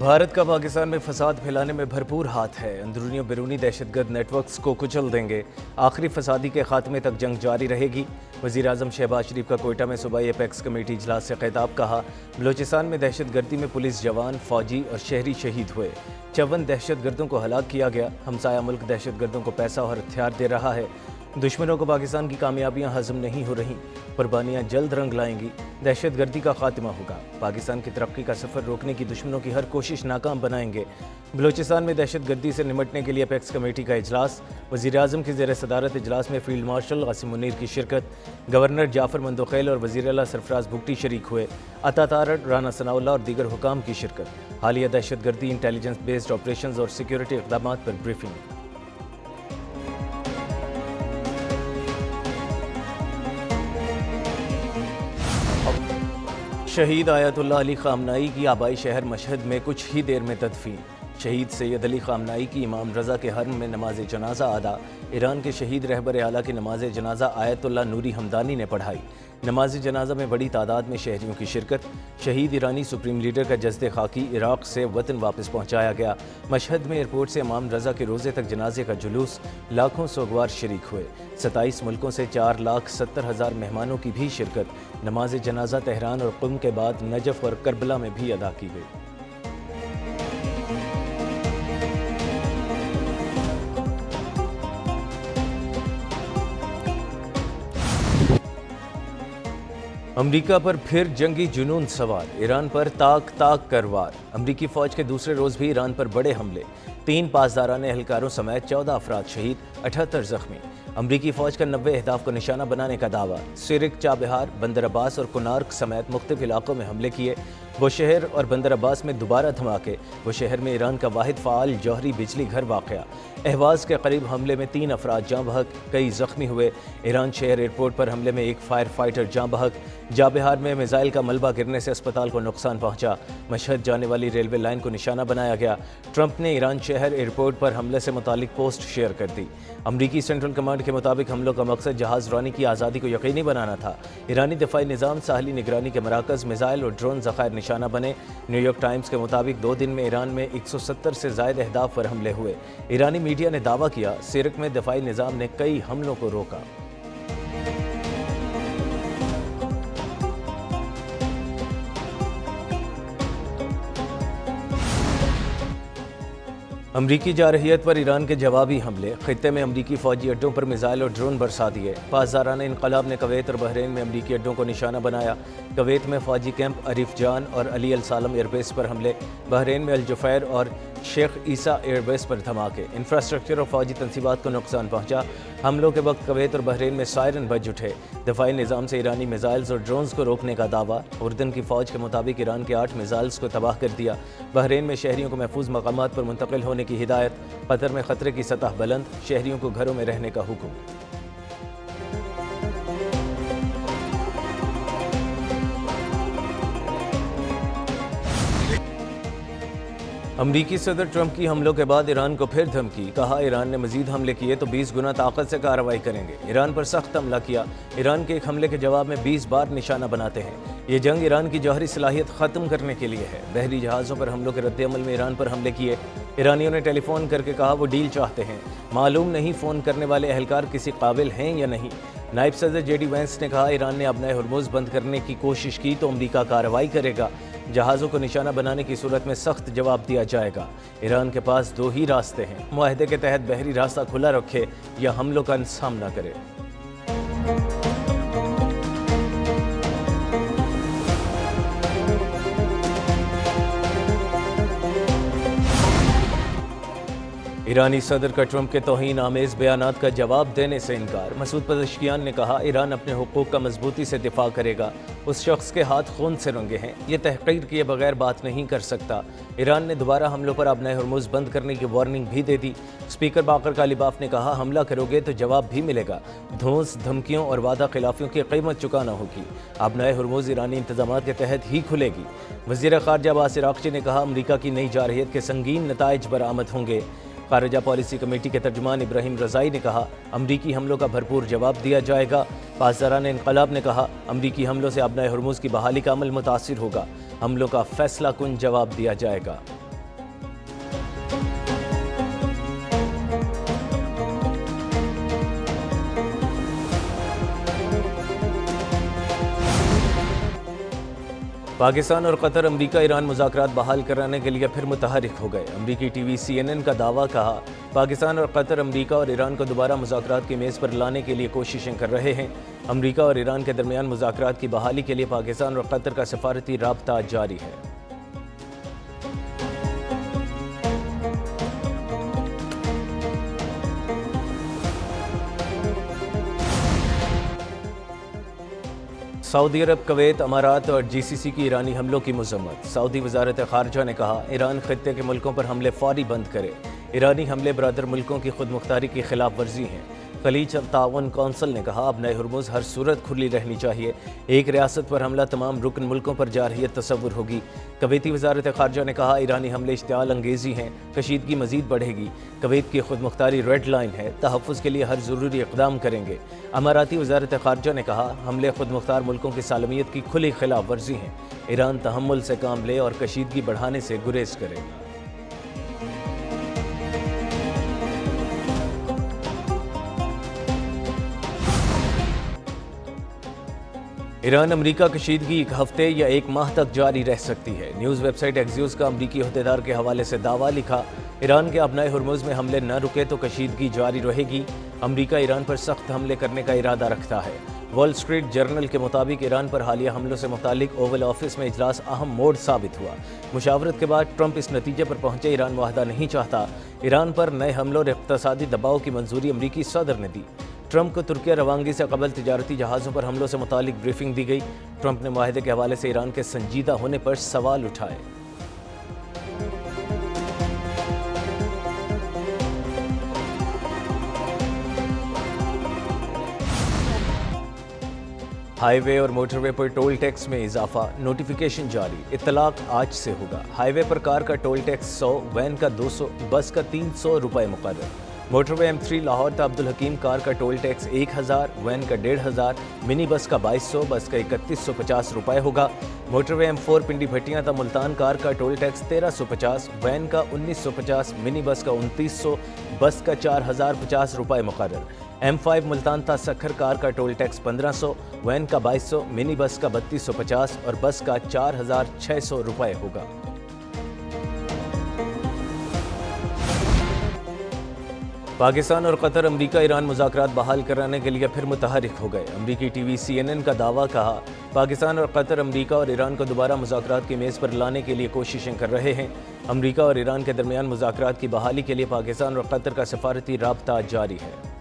भारत का पाकिस्तान में फसाद फैलाने में भरपूर हाथ है। अंदरूनी और बैरूनी दहशतगर्द नेटवर्क्स को कुचल देंगे। आखिरी फसादी के खात्मे तक जंग जारी रहेगी। वज़ीर-ए-आज़म शहबाज शरीफ का कोयटा में सूबाई एपेक्स कमेटी इजलास से खिताब। कहा, बलोचिस्तान में दहशतगर्दी में पुलिस जवान, फौजी और शहरी शहीद हुए। 54 दहशतगर्दों को हलाक किया गया। हमसाया मुल्क दहशतगर्दों को पैसा और हथियार दे रहा है। दुश्मनों को पाकिस्तान की कामयाबियां हजम नहीं हो रहीं। कुर्बानियां जल्द रंग लाएंगी। दहशतगर्दी का खात्मा होगा। पाकिस्तान की तरक्की का सफ़र रोकने की दुश्मनों की हर कोशिश नाकाम बनाएंगे। बलोचिस्तान में दहशतगर्दी से निमटने के लिए एपेक्स कमेटी का इजलास। वज़ीर-ए-आज़म की ज़ेर सदारत इजलास में फील्ड मार्शल क़ासिम मुनीर की शिरकत। गवर्नर जाफ़र मंदोखेल और वज़ीर आला सरफराज भुट्टी शरीक हुए। अता तारड़, राना सनाउल्लाह और दीगर हुकाम की शिरकत। हालिया दहशतगर्दी, इंटेलिजेंस बेस्ड ऑपरेशंस और सिक्योरिटी इक़दामात पर ब्रीफिंग। शहीद आयतुल्लाह अली ख़ामनाई की आबाई शहर मशहद में कुछ ही देर में तदफीन। शहीद सैयद अली ख़ामनाई की इमाम रज़ा के हरम में नमाज जनाजा अदा। ईरान के शहीद रहबर आला की नमाज जनाजा आयतुल्लाह नूरी हमदानी ने पढ़ाई। नमाज जनाजा में बड़ी तादाद में शहरियों की शिरकत। शहीद ईरानी सुप्रीम लीडर का जज़्दे खाकी इराक़ से वतन वापस पहुँचाया गया। मशहद में एयरपोर्ट से इमाम रज़ा के रोज़े तक जनाजे का जुलूस। लाखों सोगवार शरीक हुए। 27 मुल्कों से 4,70,000 मेहमानों की भी शिरकत। नमाज जनाजा तेहरान और कुम के बाद नजफ़ और करबला में भी अदा की गई। अमरीका पर फिर जंगी जुनून सवार। ईरान पर ताक ताक कर वार। अमरीकी फ़ौज के दूसरे रोज़ भी ईरान पर बड़े हमले। 3 पासदारान एहलकारों समेत 14 अफराद शहीद, 78 जख्मी। अमरीकी फ़ौज का 90 अहदाफ को निशाना बनाने का दावा। सिरिक, चाबहार, बंदर अब्बास और कुनार्क समेत मुख्तलिफ इलाकों में हमले किए। बुशहर और बंदर अब्बास में दोबारा धमाके। बुशहर में ईरान का वाहिद फ़ाल जौहरी बिजली घर वाक़या। अहवाज़ के करीब हमले में 3 अफराद जाँ बहक, कई ज़ख्मी हुए। ईरान शहर एयरपोर्ट पर हमले में 1 फायर फाइटर जाँ बहक। जाबहार में मिसाइल का मलबा गिरने से अस्पताल को नुकसान पहुंचा। मशहद जाने वाली रेलवे लाइन को निशाना बनाया गया। ट्रंप ने ईरान शहर एयरपोर्ट पर हमले से मुतालिक पोस्ट शेयर कर दी। अमरीकी सेंट्रल कमांड के मुताबिक हमलों का मकसद जहाज़ रानी की आज़ादी को यकीनी बनाना था। ईरानी दिफाई निज़ाम साहली निगरानी के मराकज़, मिसाइल और ड्रोन ज़खायर निशाना बने। न्यूयॉर्क टाइम्स के मुताबिक 2 दिन में ईरान में 170 से ज़ायद अहदाफ पर हमले हुए। ईरानी मीडिया ने दावा किया, सिरक में दिफाई निज़ाम ने कई हमलों को रोका। अमरीकी जारहियत पर ईरान के जवाबी हमले। खित्ते में अमरीकी फ़ौजी अड्डों पर मिसाइल और ड्रोन बरसा दिए। पासदाराना इनकलाब ने कवैत और बहरीन में अमरीकी अड्डों को निशाना बनाया। कवैत में फ़ौजी कैंप अरीफ जान और अली अल सालम एयरबेस पर हमले। बहरीन में अल जुफैर और शेख ईसा एयरबेस पर धमाके। इंफ्रास्ट्रक्चर और फ़ौजी तनसीबात को नुकसान पहुँचा। हमलों के वक्त कवैत और बहरीन में सायरन बज उठे। दिफाई निज़ाम से ईरानी मिसाइल्स और ड्रोन्स को रोकने का दावा। उर्दन की फ़ौज के मुताबिक ईरान के 8 मिसाइल्स को तबाह कर दिया। बहरीन में शहरियों को महफूज मकामात पर मुंतकिल होने की हिदायत। कतर में खतरे की सतह बुलंद, शहरियों को घरों में रहने का हुक्म। अमरीकी सदर ट्रंप की हमलों के बाद ईरान को फिर धमकी। कहा, ईरान ने मजीद हमले किए तो 20 गुना ताकत से कार्रवाई करेंगे। ईरान पर सख्त हमला किया। ईरान के एक हमले के जवाब में 20 बार निशाना बनाते हैं। ये जंग ईरान की जौहरी सलाहियत ख़त्म करने के लिए है। बहरी जहाज़ों पर हमलों के रद्दअमल में ईरान पर हमले किए। ईरानियों ने टेलीफोन करके कहा वो डील चाहते हैं। मालूम नहीं फ़ोन करने वाले एहलकार किसी काबिल हैं या नहीं। नायब सदर जेडी वैंस ने कहा, ईरान ने अपना हुर्मुज़ बंद करने की कोशिश की तो अमरीका कार्रवाई करेगा। जहाज़ों को निशाना बनाने की सूरत में सख्त जवाब दिया जाएगा। ईरान के पास 2 ही रास्ते हैं, मुआहदे के तहत बहरी रास्ता खुला रखे या हमलों का सामना करे। ईरानी सदर का ट्रंप के तौहीन आमेज़ बयानात का जवाब देने से इनकार। मसूद पज़ेश्कियान ने कहा, ईरान अपने हुकूक का मजबूती से दिफा करेगा। उस शख्स के हाथ खून से रंगे हैं, ये तहक़ीर किए बगैर बात नहीं कर सकता। ईरान ने दोबारा हमलों पर अपना हुर्मुज़ बंद करने की वार्निंग भी दे दी। स्पीकर बाकर कालिबाफ ने कहा, हमला करोगे तो जवाब भी मिलेगा। धौंस, धमकियों और वादा खिलाफियों की कीमत चुकाना होगी। अपना हुर्मुज़ ईरानी इंतजाम के तहत ही खुलेगी। वज़ीर ख़ारजा अब्बास इराक़ची ने कहा, अमरीका की नई जारहियत के संगीन नताइज बरामद होंगे। खारजा पॉलिसी कमेटी के तर्जुमान इब्राहिम रज़ाई ने कहा, अमरीकी हमलों का भरपूर जवाब दिया जाएगा। पासदारान इनकलाब ने कहा, अमरीकी हमलों से अपना हुर्मुज़ की बहाली का अमल मुतासिर होगा। हमलों का फैसला कुन जवाब दिया जाएगा। پاکستان اور قطر امریکہ ایران مذاکرات بحال کرانے کے لیے پھر متحرک ہو گئے۔ امریکی ٹی وی CNN کا دعویٰ کہا، پاکستان اور قطر امریکہ اور ایران کو دوبارہ مذاکرات کی میز پر لانے کے لیے کوششیں کر رہے ہیں۔ امریکہ اور ایران کے درمیان مذاکرات کی بحالی کے لیے پاکستان اور قطر کا سفارتی رابطہ جاری ہے۔ سعودی عرب، کویت، امارات اور GCC کی ایرانی حملوں کی مذمت۔ سعودی وزارت خارجہ نے کہا، ایران خطے کے ملکوں پر حملے فوری بند کرے۔ ایرانی حملے برادر ملکوں کی خود مختاری کی خلاف ورزی ہیں۔ خلیج تعاون کونسل نے کہا، اب نئے ہرمز ہر صورت کھلی رہنی چاہیے۔ ایک ریاست پر حملہ تمام رکن ملکوں پر جارحیت تصور ہوگی۔ کویتی وزارت خارجہ نے کہا، ایرانی حملے اشتعال انگیزی ہیں، کشیدگی مزید بڑھے گی۔ کویت کی خود مختاری ریڈ لائن ہے، تحفظ کے لیے ہر ضروری اقدام کریں گے۔ اماراتی وزارت خارجہ نے کہا، حملے خود مختار ملکوں کی سالمیت کی کھلی خلاف ورزی ہیں۔ ایران تحمل سے کام لے اور کشیدگی بڑھانے سے گریز کرے۔ ایران امریکہ کشیدگی ایک ہفتے یا ایک ماہ تک جاری رہ سکتی ہے۔ نیوز ویب سائٹ ایکزیوس کا امریکی عہدیدار کے حوالے سے دعویٰ لکھا، ایران کے اب نئے ہرمز میں حملے نہ رکے تو کشیدگی جاری رہے گی۔ امریکہ ایران پر سخت حملے کرنے کا ارادہ رکھتا ہے۔ وال اسٹریٹ جرنل کے مطابق ایران پر حالیہ حملوں سے متعلق اوول آفس میں اجلاس اہم موڑ ثابت ہوا۔ مشاورت کے بعد ٹرمپ اس نتیجے پر پہنچے، ایران معاہدہ نہیں چاہتا۔ ایران پر نئے حملوں اور اقتصادی دباؤ کی منظوری امریکی صدر نے دی۔ ٹرمپ کو ترکیہ روانگی سے قبل تجارتی جہازوں پر حملوں سے متعلق بریفنگ دی گئی۔ ٹرمپ نے معاہدے کے حوالے سے ایران کے سنجیدہ ہونے پر سوال اٹھائے۔ ہائی وے اور موٹر وے پر ٹول ٹیکس میں اضافہ، نوٹیفیکیشن جاری، اطلاق آج سے ہوگا۔ ہائی وے پر کار کا ٹول ٹیکس 100، وین کا 200، بس کا 300 روپے مقرر۔ موٹر وے M3 لاہور تا عبدالحکیم کار کا ٹول ٹیکس 1000، وین کا 1500، منی بس کا 2200، بس کا 3150 روپے ہوگا۔ موٹر وے M4 پنڈی بھٹیاں تا ملتان کار کا ٹول ٹیکس 1350، وین کا 1950، منی بس کا 2900، بس کا 4050 روپے مقرر۔ M5 ملتان تا سکھر کار کا ٹول ٹیکس 1500، وین کا 2200، منی بس کا 3250 اور بس کا 4600 روپے ہوگا۔ پاکستان اور قطر امریکہ ایران مذاکرات بحال کرانے کے لیے پھر متحرک ہو گئے۔ امریکی ٹی وی CNN کا دعویٰ کہا، پاکستان اور قطر امریکہ اور ایران کو دوبارہ مذاکرات کی میز پر لانے کے لیے کوششیں کر رہے ہیں۔ امریکہ اور ایران کے درمیان مذاکرات کی بحالی کے لیے پاکستان اور قطر کا سفارتی رابطہ جاری ہے۔